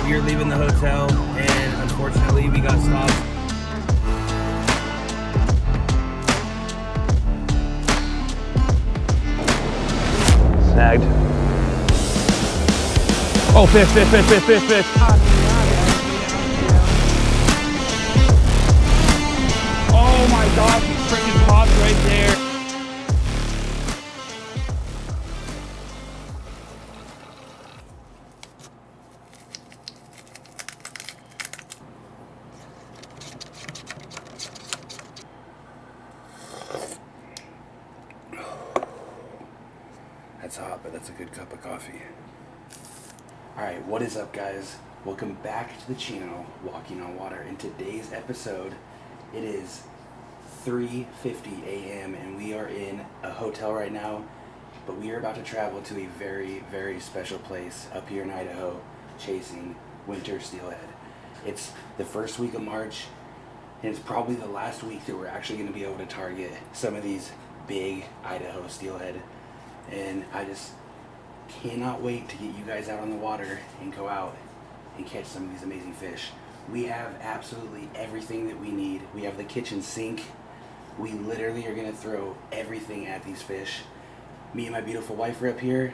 We were leaving the hotel and unfortunately we got stopped. Snagged. Oh, fish, fish, fish, fish, fish, fish. Oh my gosh, he freaking popped right there. That's hot, but that's a good cup of coffee. Alright, what is up guys? Welcome back to the channel, Walking on Water. In today's episode, it is 3:50 a.m. and we are in a hotel right now, but we are about to travel to a very, very special place up here in Idaho, chasing winter steelhead. It's the first week of March, and it's probably the last week that we're actually going to be able to target some of these big Idaho steelhead. And I just cannot wait to get you guys out on the water and go out and catch some of these amazing fish. We have absolutely everything that we need. We have the kitchen sink. We literally are going to throw everything at these fish. Me and my beautiful wife are up here.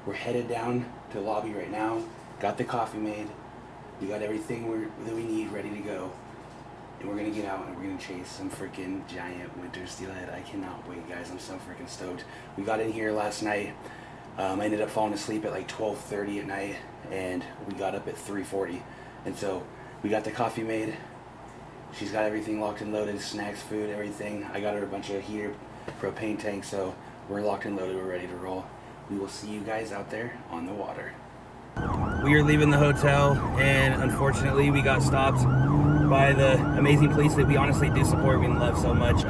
We're headed down to the lobby right now. Got the coffee made. We got everything that we need ready to go. And we're going to get out and we're going to chase some freaking giant winter steelhead. I cannot wait, guys. I'm so freaking stoked. We got in here last night. I ended up falling asleep at like 12:30 at night, and we got up at 3:40. And so we got the coffee made. She's got everything locked and loaded, snacks, food, everything. I got her a bunch of heater, propane tanks, so we're locked and loaded. We're ready to roll. We will see you guys out there on the water. We are leaving the hotel, and unfortunately we got stopped by the amazing police that we honestly do support. We love so much.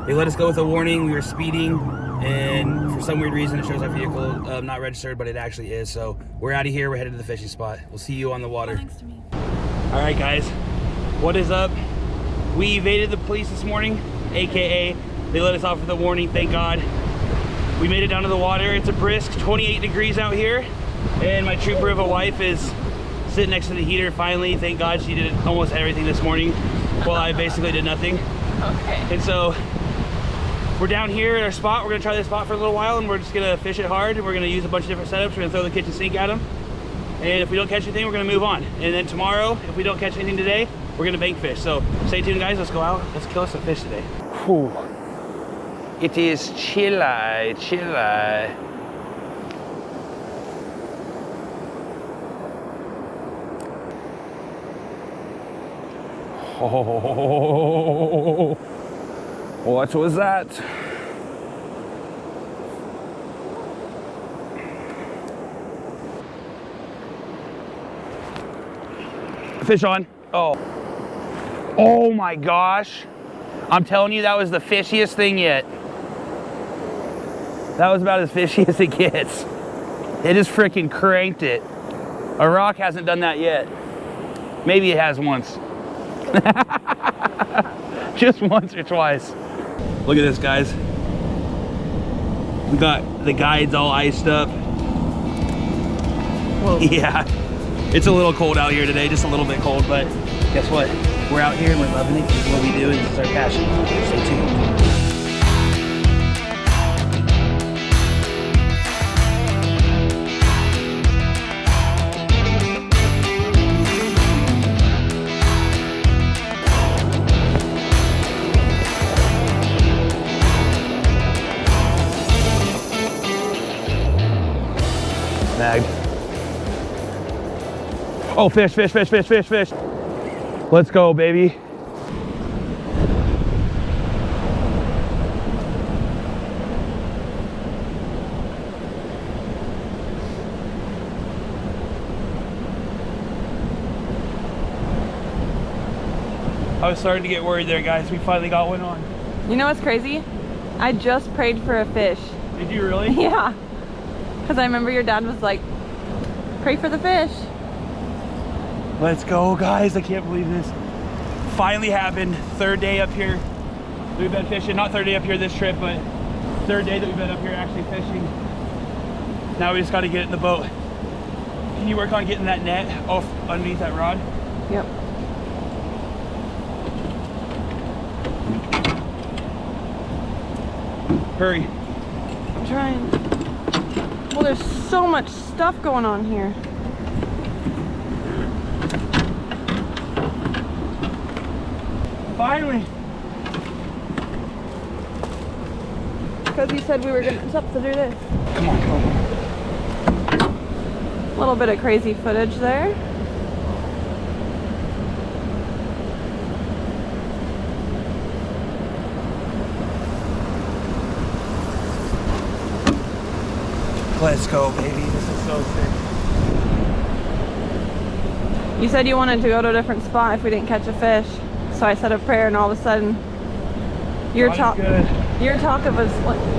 They let us go with a warning. We were speeding, and for some weird reason it shows our vehicle not registered, but it actually is. So we're out of here. We're headed to the fishing spot. We'll see you on the water. Thanks to me. All right, guys, what is up? We evaded the police this morning, aka they let us off with a warning. Thank God. We made it down to the water. It's a brisk 28 degrees out here, and my trooper of a wife is sitting next to the heater. Finally, thank God, she did almost everything this morning while I basically did nothing. Okay. And so we're down here at our spot. We're gonna try this spot for a little while, and we're just gonna fish it hard. We're gonna use a bunch of different setups. We're gonna throw the kitchen sink at them, and if we don't catch anything, we're gonna move on. And then tomorrow, if we don't catch anything today, we're gonna bank fish. So stay tuned, guys. Let's go out. Let's kill some fish today. Whew. It is chilly, chilly. Oh, what was that? Fish on. Oh. Oh my gosh. I'm telling you, that was the fishiest thing yet. That was about as fishy as it gets. It just freaking cranked it. A rock hasn't done that yet. Maybe it has once. Just once or twice. Look at this, guys. We got the guides all iced up. Whoa. Yeah, it's a little cold out here today, just a little bit cold, but guess what? We're out here and we're loving it. This is what we do, and this is our passion. Stay tuned. Snagged. Oh, fish, fish, fish, fish, fish, fish. Let's go, baby. I was starting to get worried there, guys. We finally got one on. You know what's crazy? I just prayed for a fish. Did you really? Yeah. Because I remember your dad was like, pray for the fish. Let's go, guys. I can't believe this. Finally happened. Third day up here. We've been fishing. Not third day up here this trip, but third day that we've been up here actually fishing. Now we just got to get it in the boat. Can you work on getting that net off underneath that rod? Yep. Hurry. I'm trying. Well, there's so much stuff going on here. Finally. Because you said we were going to do this. Come on, come on. A little bit of crazy footage there. Let's go, baby. This is so sick. You said you wanted to go to a different spot if we didn't catch a fish. So I said a prayer, and all of a sudden, your talk of a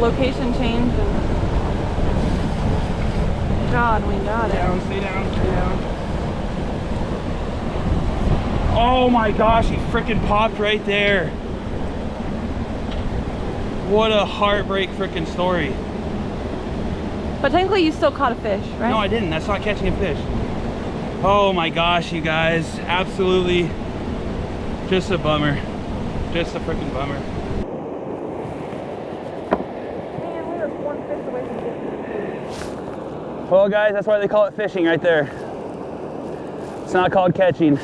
location changed. And God, we got it. Stay down, stay down. Oh my gosh, he freaking popped right there. What a heartbreak freaking story. But technically, you still caught a fish, right? No, I didn't. That's not catching a fish. Oh my gosh, you guys. Absolutely just a bummer. Just a freaking bummer. Man, we were one fish away from getting. Well, guys, that's why they call it fishing right there. It's not called catching.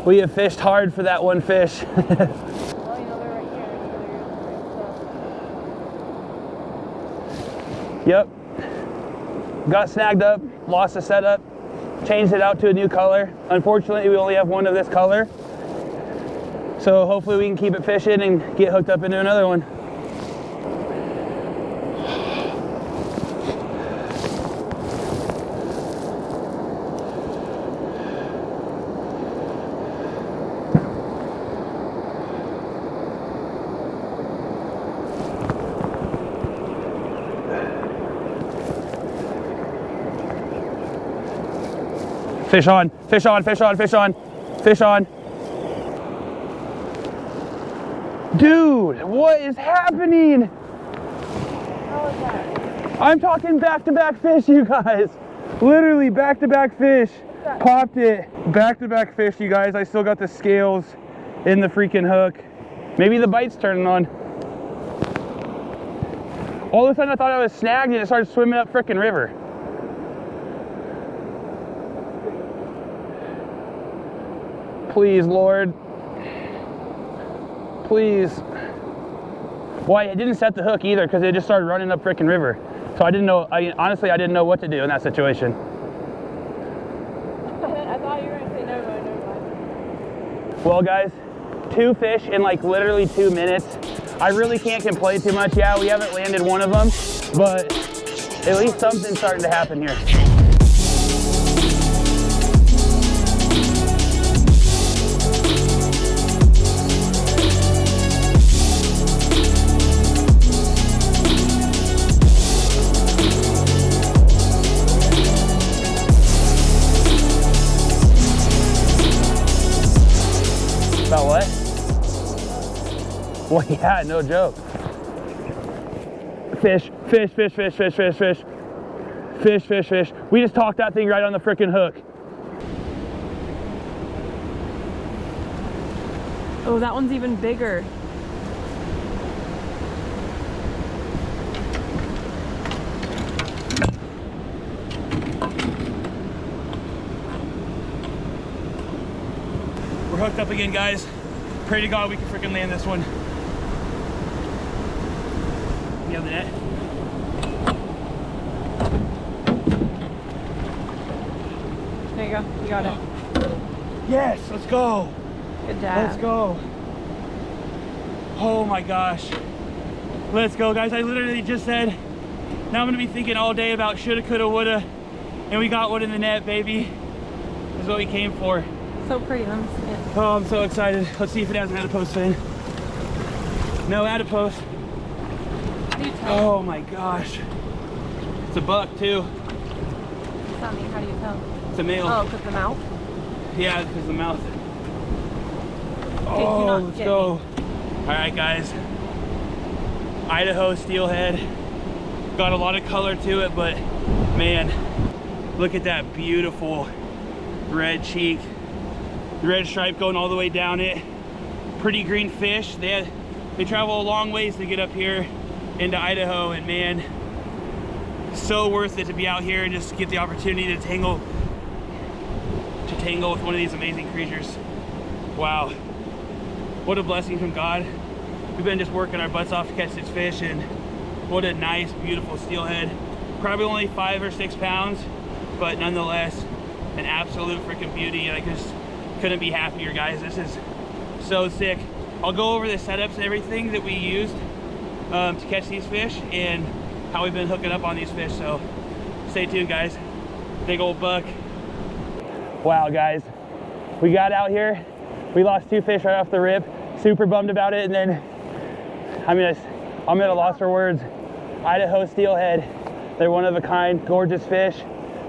We have fished hard for that one fish. Well, you know, they're right here. Yep. Got snagged up, lost the setup, changed it out to a new color. Unfortunately, we only have one of this color. So hopefully we can keep it fishing and get hooked up into another one. Fish on, fish on, fish on, fish on, fish on. Dude, what is happening? How is that? I'm talking back-to-back fish, you guys. Literally back-to-back fish. Popped it. Back-to-back fish, you guys. I still got the scales in the freaking hook. Maybe the bite's turning on. All of a sudden I thought I was snagged and it started swimming up freaking river. Please, Lord. Please. Well, I didn't set the hook either because it just started running up freaking river. So I didn't know, honestly, I didn't know what to do in that situation. I thought you were going to say never mind. Well, guys, 2 fish in like literally 2 minutes. I really can't complain too much. Yeah, we haven't landed one of them, but at least something's starting to happen here. About what? Well, yeah, no joke. Fish, fish, fish, fish, fish, fish, fish. Fish, fish, fish. We just talked that thing right on the freaking hook. Oh, that one's even bigger. We're hooked up again, guys. Pray to God we can freaking land this one. You have the net? There you go. You got it. Yes, let's go. Good job. Let's go. Oh my gosh. Let's go, guys. I literally just said, now I'm gonna be thinking all day about shoulda, coulda, woulda, and we got one in the net, baby. This is what we came for. So pretty. Let me see it. Oh, I'm so excited. Let's see if it has an adipose fin. No adipose. How do you tell? Oh my gosh. It's a buck too. What's that mean? How do you tell? It's a male. Oh, because the mouth? Yeah, because the mouth. do Oh, not let's get go. All right, guys. Idaho steelhead. Got a lot of color to it, but man, look at that beautiful red cheek. The red stripe going all the way down it. Pretty green fish. They travel a long ways to get up here into Idaho, and man, so worth it to be out here and just get the opportunity to tangle with one of these amazing creatures. Wow, what a blessing from God. We've been just working our butts off to catch this fish, and what a nice, beautiful steelhead. Probably only 5 or 6 pounds, but nonetheless, an absolute freaking beauty. And I just couldn't be happier, guys. This is so sick. I'll go over the setups and everything that we used to catch these fish and how we've been hooking up on these fish. So stay tuned, guys. Big old buck. Wow, guys, we got out here. We lost 2 fish right off the rip. Super bummed about it. And then, I mean, I'm at a loss for words. Idaho steelhead. They're one of a kind, gorgeous fish.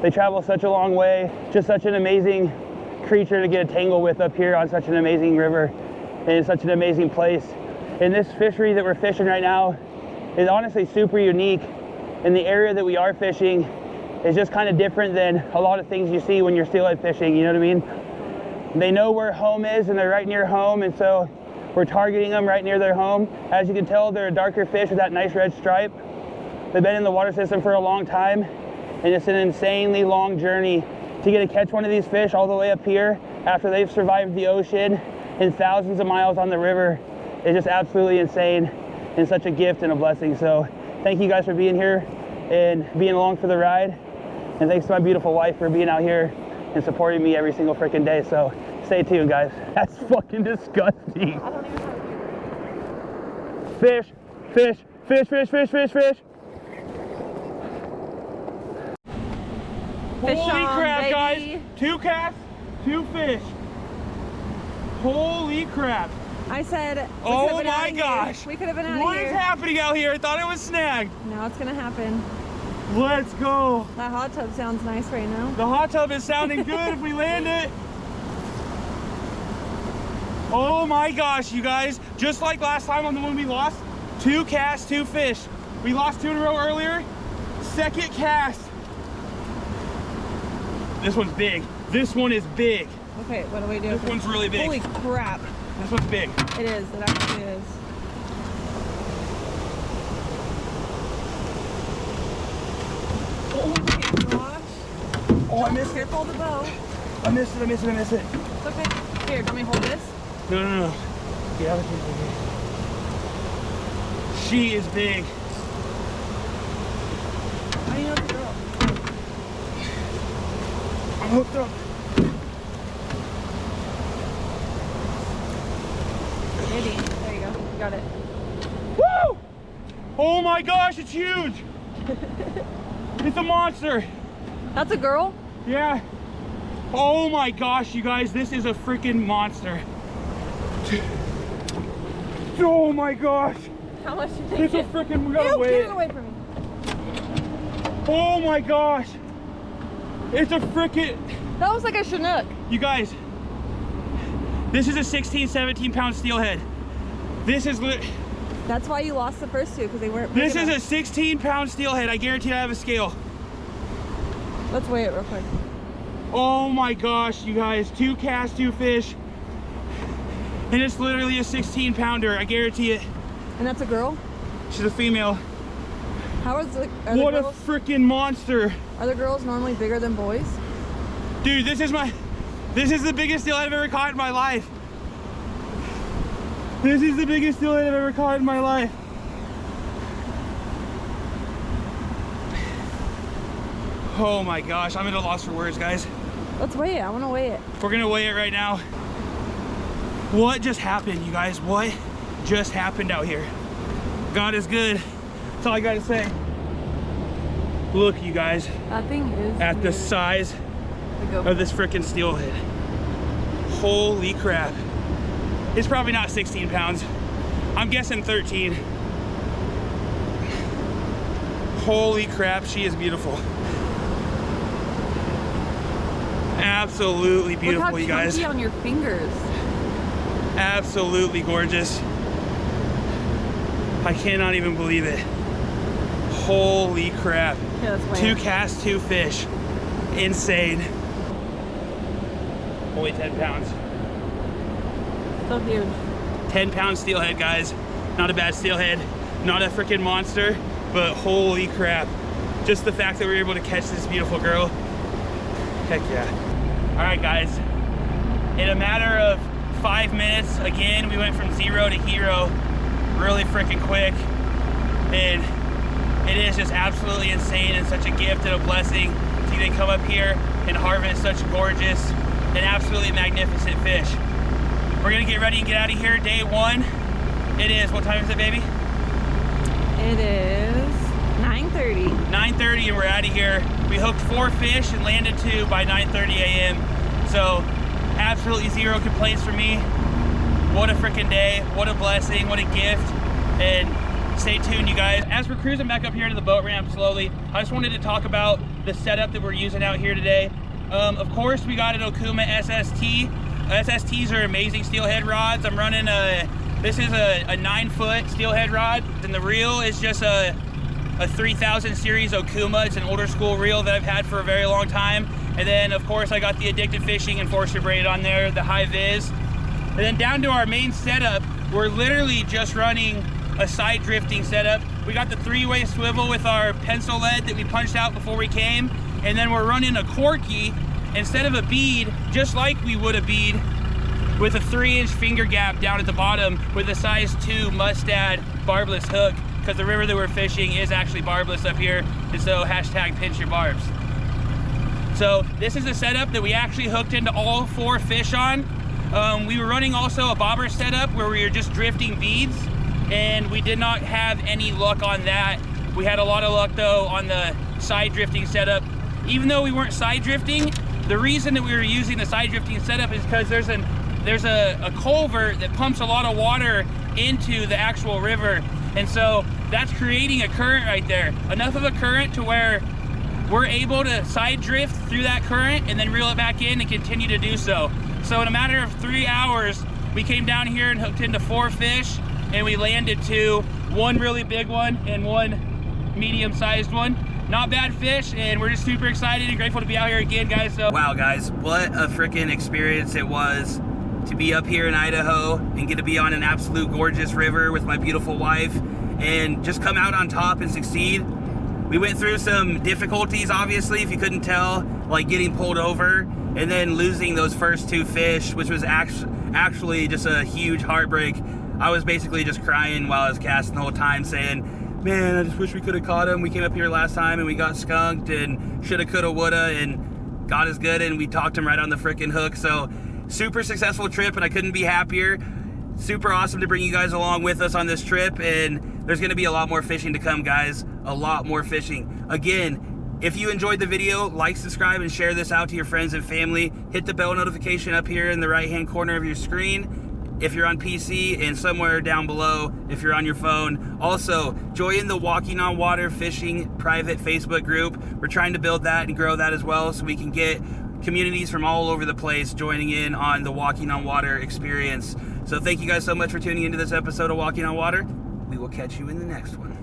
They travel such a long way. Just such an amazing creature to get a tangle with up here on such an amazing river and in such an amazing place. And this fishery that we're fishing right now is honestly super unique. And the area that we are fishing is just kind of different than a lot of things you see when you're steelhead fishing, you know what I mean? They know where home is and they're right near home, and so we're targeting them right near their home. As you can tell, they're a darker fish with that nice red stripe. They've been in the water system for a long time, and it's an insanely long journey to get to catch one of these fish all the way up here after they've survived the ocean and thousands of miles on the river. It's just absolutely insane and such a gift and a blessing. So thank you guys for being here and being along for the ride. And thanks to my beautiful wife for being out here and supporting me every single freaking day. So stay tuned, guys. That's fucking disgusting. I don't even know how to do Fish, fish, fish, fish, fish, fish, fish. Fish Holy on, crap, baby. guys. 2 casts, 2 fish. Holy crap. I said, Oh my gosh. We could have been out of What here. is happening out here? I thought it was snagged. Now it's gonna happen. Let's go. That hot tub sounds nice right now. The hot tub is sounding good if we land it. Oh my gosh, you guys. Just like last time on the one we lost, 2 casts, 2 fish. We lost 2 in a row earlier. Second cast. This one's big. This one is big. Okay, what do we do? This one's really big. Holy crap. This one's big. It is, it actually is. Oh my gosh. Oh, I missed it. Careful of the bow. I missed it, I missed it, I missed it. It's okay. Here, let me hold this. No, no, no. Get out of here. She is big. How do you know it's a girl? I'm hooked up. Maybe. There you go. You got it. Woo! Oh my gosh, it's huge. It's a monster. That's a girl? Yeah. Oh my gosh, you guys, this is a freaking monster. Oh my gosh. How much do you think? It's a freaking, we gotta Ew, weigh get it. it away from me. Oh my gosh. It's a freaking, That was like a Chinook. you guys, this is a 16, 17 pound steelhead. This is, That's why you lost the first 2, because they weren't big this is enough. a 16 pound steelhead. I guarantee I have a scale. Let's weigh it real quick. Oh my gosh, you guys, 2 casts, 2 fish. And it's literally a 16 pounder, I guarantee it. And that's a girl? She's a female. How is the, What a freaking monster. are the girls normally bigger than boys? Dude, this is the biggest steelhead I've ever caught in my life. This is the biggest steelhead I've ever caught in my life. Oh my gosh, I'm at a loss for words, guys. Let's weigh it. I want to weigh it. We're gonna weigh it right now. What just happened, you guys? What just happened out here? God is good. That's all I gotta say. Look, you guys, That thing is at the huge. size The of this freaking steelhead. Holy crap. It's probably not 16 pounds. I'm guessing 13. Holy crap, she is beautiful. Absolutely beautiful, Look you how guys. chunky on your fingers. Absolutely gorgeous. I cannot even believe it. Holy crap. Yeah, that's 2 casts, 2 fish. Insane. Only 10 pounds. So huge. 10-pound steelhead, guys. Not a bad steelhead. Not a freaking monster, but holy crap. Just the fact that we were able to catch this beautiful girl. Heck yeah. All right, guys. In a matter of 5 minutes, again, we went from 0 to hero really freaking quick. And it is just absolutely insane and such a gift and a blessing to even come up here and harvest such gorgeous and absolutely magnificent fish. We're gonna get ready and get out of here. Day 1. It is, what time is it, baby? It is 9:30. 9:30 and we're out of here. We hooked 4 fish and landed 2 by 9:30 a.m. So absolutely 0 complaints for me. What a freaking day. What a blessing. What a gift. And stay tuned, you guys. As we're cruising back up here to the boat ramp slowly, I just wanted to talk about the setup that we're using out here today. Of course, we got an Okuma SST. SSTs are amazing steelhead rods. I'm running this is a 9-foot steelhead rod, and the reel is just a 3000 series Okuma. It's an older school reel that I've had for a very long time. And then, of course, I got the Addicted Fishing Enforcer braid on there, the high vis. And then down to our main setup, we're literally just running a side drifting setup. We got the 3-way swivel with our pencil lead that we punched out before we came. And then we're running a corky instead of a bead, just like we would a bead, with a 3-inch finger gap down at the bottom with a size 2 Mustad barbless hook, because the river that we're fishing is actually barbless up here, and so hashtag pinch your barbs. So this is a setup that we actually hooked into all 4 fish on. We were running also a bobber setup where we were just drifting beads, and we did not have any luck on that. We had a lot of luck though on the side drifting setup. Even though we weren't side drifting, the reason that we were using the side drifting setup is because there's a culvert that pumps a lot of water into the actual river, and so that's creating a current right there. Enough of a current to where we're able to side drift through that current and then reel it back in and continue to do so. So in a matter of 3 hours, we came down here and hooked into 4 fish, and we landed 2, 1 really big one and 1 medium-sized one. Not bad fish, and we're just super excited and grateful to be out here again, guys. So wow, guys, what a freaking experience it was to be up here in Idaho and get to be on an absolute gorgeous river with my beautiful wife and just come out on top and succeed. We went through some difficulties, obviously, if you couldn't tell, like getting pulled over and then losing those first 2 fish, which was actually just a huge heartbreak. I was basically just crying while I was casting the whole time, saying, man, I just wish we could have caught him. We came up here last time and we got skunked and shoulda, coulda, woulda, and God is good, and we talked him right on the freaking hook. So super successful trip, and I couldn't be happier. Super awesome to bring you guys along with us on this trip, and there's gonna be a lot more fishing to come, guys. A lot more fishing. Again, if you enjoyed the video, like, subscribe, and share this out to your friends and family. Hit the bell notification up here in the right-hand corner of your screen if you're on PC, and somewhere down below if you're on your phone. Also, join the Walking on Water Fishing private Facebook group. We're trying to build that and grow that as well, so we can get communities from all over the place joining in on the Walking on Water experience. So thank you guys so much for tuning into this episode of Walking on Water. We will catch you in the next one.